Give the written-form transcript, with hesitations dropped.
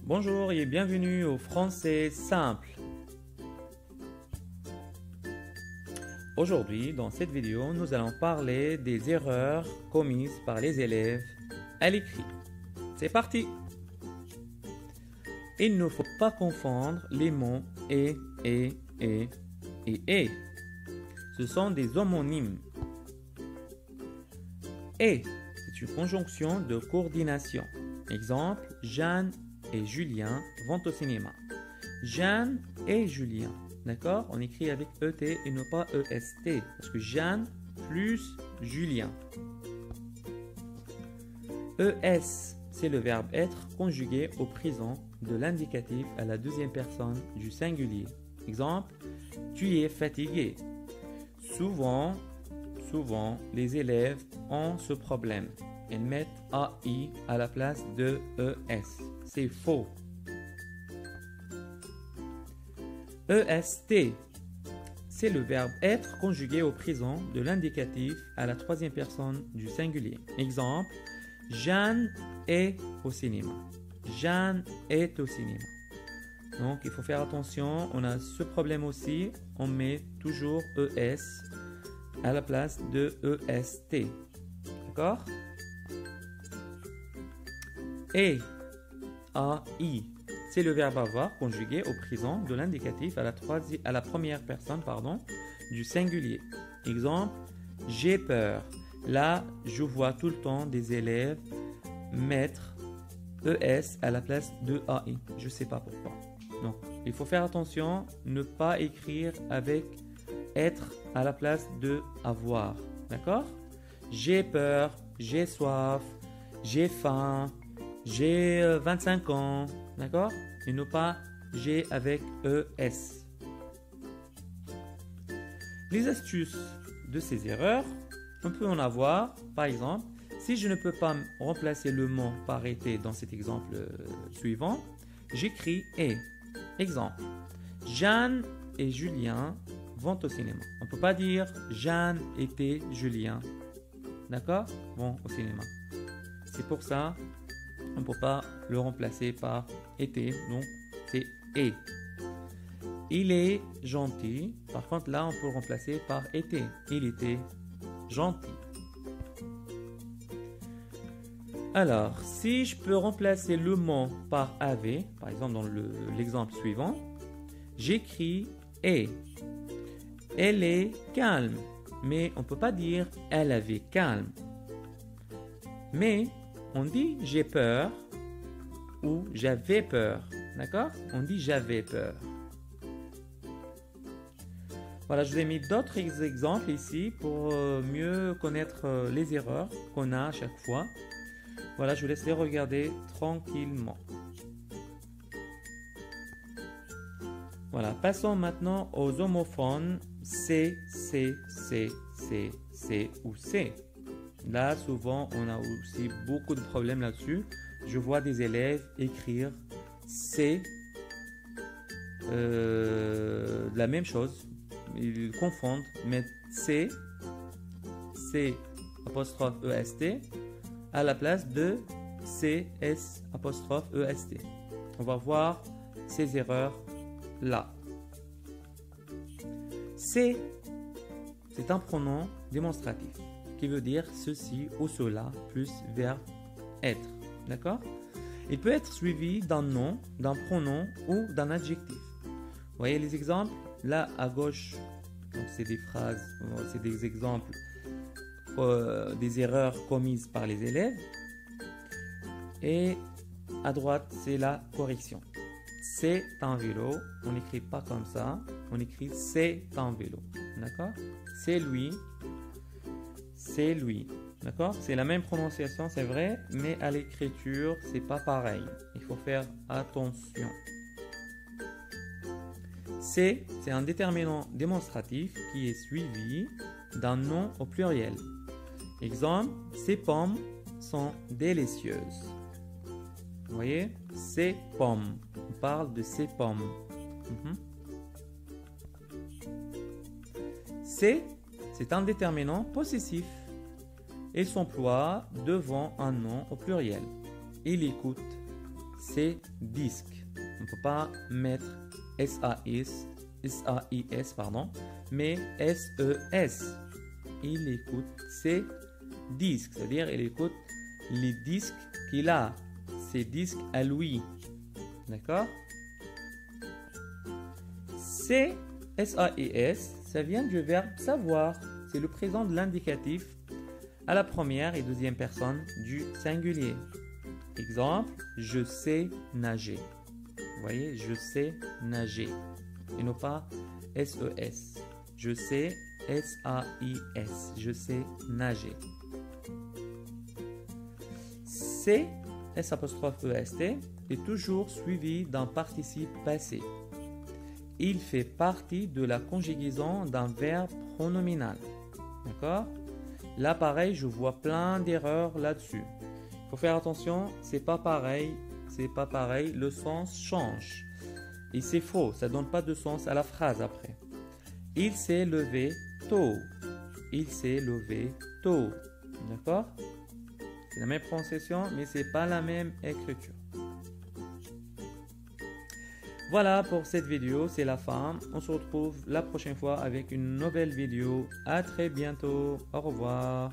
Bonjour et bienvenue au français simple. Aujourd'hui, dans cette vidéo, nous allons parler des erreurs commises par les élèves à l'écrit. C'est parti! Il ne faut pas confondre les mots et. Ce sont des homonymes. Et, c'est une conjonction de coordination. Exemple, Jeanne et Julien vont au cinéma. Jeanne et Julien. D'accord? On écrit avec ET et non pas EST. Parce que Jeanne plus Julien. ES, c'est le verbe être conjugué au présent de l'indicatif à la deuxième personne du singulier. Exemple, tu es fatigué. Souvent, les élèves ont ce problème. Ils mettent AI à la place de ES. C'est faux. EST, c'est le verbe être conjugué au présent de l'indicatif à la troisième personne du singulier. Exemple, Jeanne est au cinéma. Jeanne est au cinéma. Donc, il faut faire attention. On a ce problème aussi. On met toujours ES à la place de EST. D'accord? Et, AI, c'est le verbe avoir conjugué au présent de l'indicatif à la première personne du singulier. Exemple, j'ai peur. Là, je vois tout le temps des élèves mettre ES à la place de AI. Je ne sais pas pourquoi. Donc, il faut faire attention, ne pas écrire avec être à la place de avoir. D'accord? J'ai peur, j'ai soif, j'ai faim, j'ai 25 ans. D'accord? Et non pas j'ai avec ES. Les astuces de ces erreurs, on peut en avoir, par exemple, si je ne peux pas remplacer le mot par été dans cet exemple suivant, j'écris et. Exemple, Jeanne et Julien vont au cinéma. On ne peut pas dire Jeanne était Julien. D'accord? Vont au cinéma. C'est pour ça, on ne peut pas le remplacer par été. Donc, c'est et. Il est gentil. Par contre, là, on peut le remplacer par été. Il était gentil. Alors, si je peux remplacer le mot par avait, par exemple dans l'exemple suivant, j'écris est. Elle est calme, mais on ne peut pas dire elle avait calme. Mais on dit j'ai peur ou j'avais peur. D'accord? On dit j'avais peur. Voilà, je vous ai mis d'autres exemples ici pour mieux connaître les erreurs qu'on a à chaque fois. Voilà, je vous laisse les regarder tranquillement. Voilà, passons maintenant aux homophones C ou C. Là, souvent, on a aussi beaucoup de problèmes là-dessus. Je vois des élèves écrire C, la même chose. Ils confondent, mettent C apostrophe EST à la place de CS apostrophe EST. On va voir ces erreurs là. C'est un pronom démonstratif qui veut dire ceci ou cela plus verbe être. D'accord? Il peut être suivi d'un nom, d'un pronom ou d'un adjectif. Vous voyez les exemples? Là à gauche, c'est des phrases, c'est des exemples des erreurs commises par les élèves. Et à droite, c'est la correction. C'est un vélo. On n'écrit pas comme ça. On écrit c'est un vélo. D'accord? C'est lui. C'est lui. D'accord? C'est la même prononciation, c'est vrai, mais à l'écriture, c'est pas pareil. Il faut faire attention. C'est un déterminant démonstratif qui est suivi d'un nom au pluriel. Exemple, ces pommes sont délicieuses. Vous voyez? Ces pommes. On parle de ces pommes. C'est un déterminant possessif et s'emploie devant un nom au pluriel. Il écoute c'est disque. On ne peut pas mettre S-A-I-S, pardon, mais S-E-S. Il écoute ses disques, c'est-à-dire il écoute les disques qu'il a, ses disques à lui. D'accord? C'est S-A-I-S, ça vient du verbe savoir. C'est le présent de l'indicatif à la première et deuxième personne du singulier. Exemple, je sais nager. Vous voyez, je sais nager. Et non pas S-E-S. Je sais S-A-I-S. Je sais nager. C'est S'-E-S-T est toujours suivi d'un participe passé. Il fait partie de la conjugaison d'un verbe pronominal. D'accord? Là, pareil, je vois plein d'erreurs là-dessus. Il faut faire attention, c'est pas pareil, le sens change. Et c'est faux, ça donne pas de sens à la phrase après. Il s'est levé tôt. Il s'est levé tôt. D'accord? C'est la même prononciation, mais c'est pas la même écriture. Voilà pour cette vidéo, c'est la fin. On se retrouve la prochaine fois avec une nouvelle vidéo. À très bientôt. Au revoir.